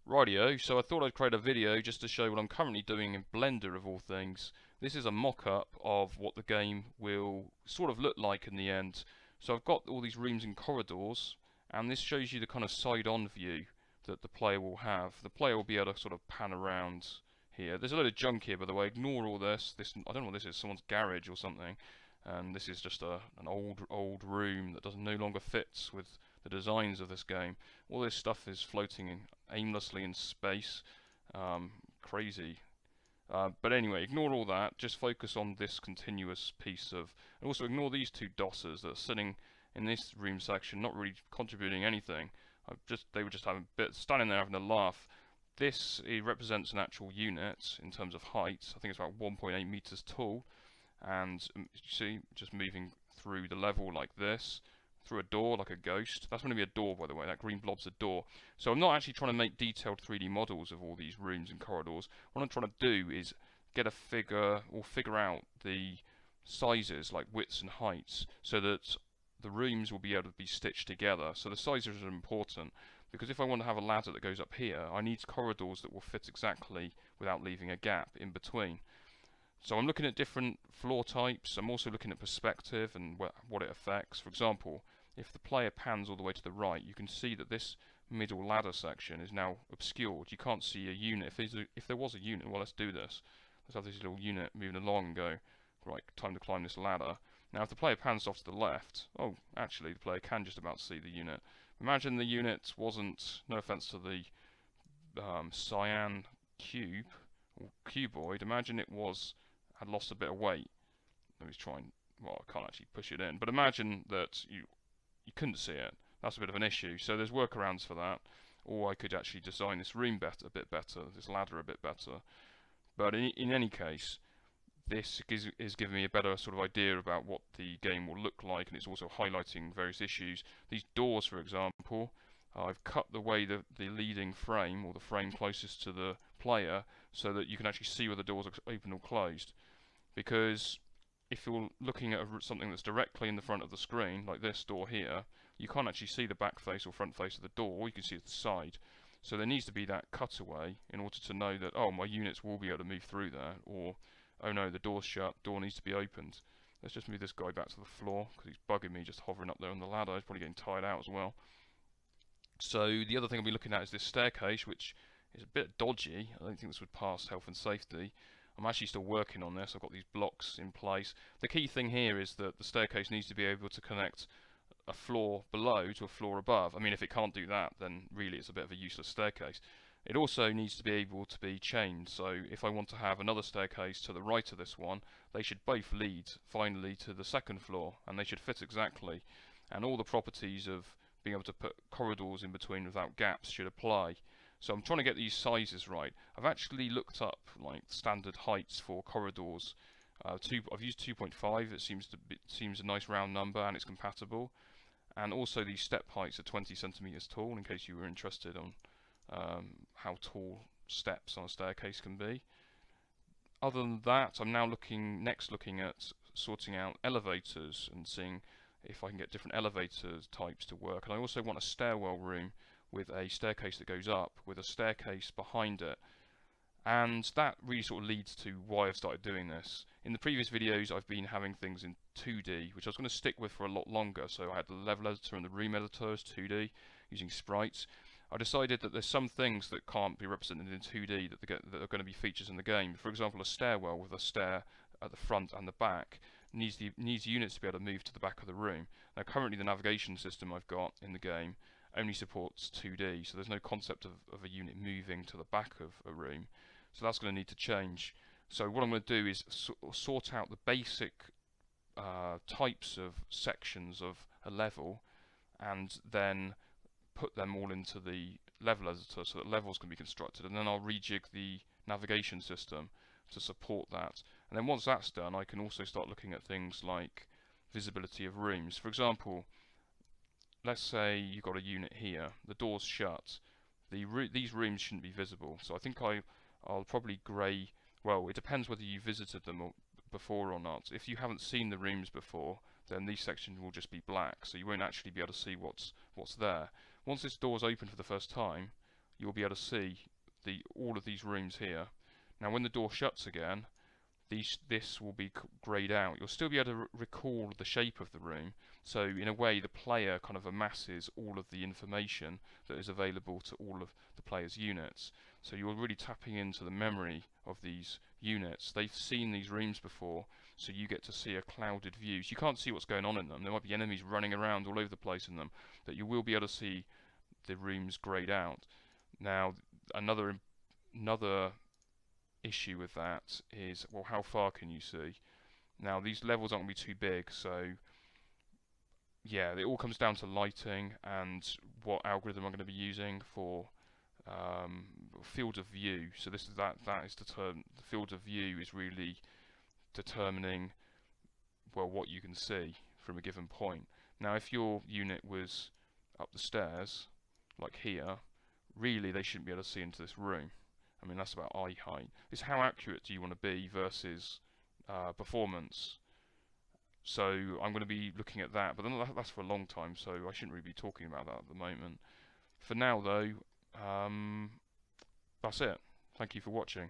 Rightio, so I thought I'd create a video just to show what I'm currently doing in Blender of all things. This is a mock-up of what the game will sort of look like in the end. So I've got all these rooms and corridors, and this shows you the kind of side-on view that the player will have. The player will be able to sort of pan around here. There's a load of junk here, by the way. Ignore all this. I don't know what this is, someone's garage or something. And this is just an old room that no longer fits with the designs of this game. All this stuff is floating aimlessly in space. Crazy. But anyway, ignore all that. Just focus on this continuous piece of... And also ignore these two DOSers that are sitting in this room section, not really contributing anything. They were just standing there having a laugh. This represents an actual unit in terms of height. I think it's about 1.8 meters tall. And you see, just moving through the level like this, through a door like a ghost. That's going to be a door, by the way. That green blob's a door. So I'm not actually trying to make detailed 3D models of all these rooms and corridors. What I'm trying to do is get a figure, or figure out the sizes, like widths and heights, so that the rooms will be able to be stitched together. So the sizes are important, because if I want to have a ladder that goes up here, I need corridors that will fit exactly without leaving a gap in between. So I'm looking at different floor types. I'm also looking at perspective and what it affects. For example, if the player pans all the way to the right, you can see that this middle ladder section is now obscured. You can't see a unit. If there was a unit, well, let's do this. Let's have this little unit moving along and go, right, time to climb this ladder. Now, if the player pans off to the left, oh, actually, the player can just about see the unit. Imagine the unit wasn't, no offense to the cyan cube, or cuboid, imagine it had lost a bit of weight. Let me try and, well, I can't actually push it in, but imagine that you couldn't see it. That's a bit of an issue. So there's workarounds for that. Or I could actually design this room a bit better, this ladder a bit better. But in any case, this is giving me a better sort of idea about what the game will look like, and it's also highlighting various issues. These doors, for example, I've cut the leading frame, or the frame closest to the player, so that you can actually see where the doors are open or closed. Because if you're looking at something that's directly in the front of the screen, like this door here, you can't actually see the back face or front face of the door. All you can see is the side. So there needs to be that cutaway in order to know that, oh, my units will be able to move through there, or, oh no, the door's shut, door needs to be opened. Let's just move this guy back to the floor, because he's bugging me just hovering up there on the ladder. He's probably getting tired out as well. So the other thing I'll be looking at is this staircase, which is a bit dodgy. I don't think this would pass health and safety. I'm actually still working on this. I've got these blocks in place. The key thing here is that the staircase needs to be able to connect a floor below to a floor above. I mean, if it can't do that, then really it's a bit of a useless staircase. It also needs to be able to be chained. So if I want to have another staircase to the right of this one, they should both lead finally to the second floor, and they should fit exactly. And all the properties of being able to put corridors in between without gaps should apply. So I'm trying to get these sizes right. I've actually looked up like standard heights for corridors. I've used 2.5. It seems a nice round number, and it's compatible. And also these step heights are 20 centimeters tall, in case you were interested on how tall steps on a staircase can be. Other than that, I'm now looking at sorting out elevators and seeing if I can get different elevator types to work. And I also want a stairwell room with a staircase that goes up, with a staircase behind it. And that really sort of leads to why I've started doing this. In the previous videos I've been having things in 2D, which I was going to stick with for a lot longer. So I had the level editor and the room editor as 2D, using sprites. I decided that there's some things that can't be represented in 2D that are going to be features in the game. For example, a stairwell with a stair at the front and the back needs units to be able to move to the back of the room. Now currently the navigation system I've got in the game only supports 2D, so there's no concept of a unit moving to the back of a room. So that's going to need to change. So what I'm going to do is sort out the basic types of sections of a level, and then put them all into the level editor so that levels can be constructed, and then I'll rejig the navigation system to support that. And then once that's done, I can also start looking at things like visibility of rooms. For example, let's say you've got a unit here, the door's shut, these rooms shouldn't be visible, so I think I'll probably grey, well, it depends whether you visited them before or not. If you haven't seen the rooms before, then these sections will just be black, so you won't actually be able to see what's there. Once this door's open for the first time, you'll be able to see all of these rooms here. Now when the door shuts again, this will be greyed out. You'll still be able to recall the shape of the room, so in a way the player kind of amasses all of the information that is available to all of the player's units. So you're really tapping into the memory of these units. They've seen these rooms before, so you get to see a clouded view. So you can't see what's going on in them. There might be enemies running around all over the place in them, but you will be able to see the rooms greyed out. Now another issue with that is, well, how far can you see? Now these levels aren't going to be too big, so yeah, it all comes down to lighting and what algorithm I'm going to be using for field of view. So this is that is the field of view is really determining, well, what you can see from a given point. Now if your unit was up the stairs like here, really they shouldn't be able to see into this room. I mean, that's about eye height. It's how accurate do you want to be versus performance. So I'm going to be looking at that, but then that's for a long time, so I shouldn't really be talking about that at the moment. For now though, that's it. Thank you for watching.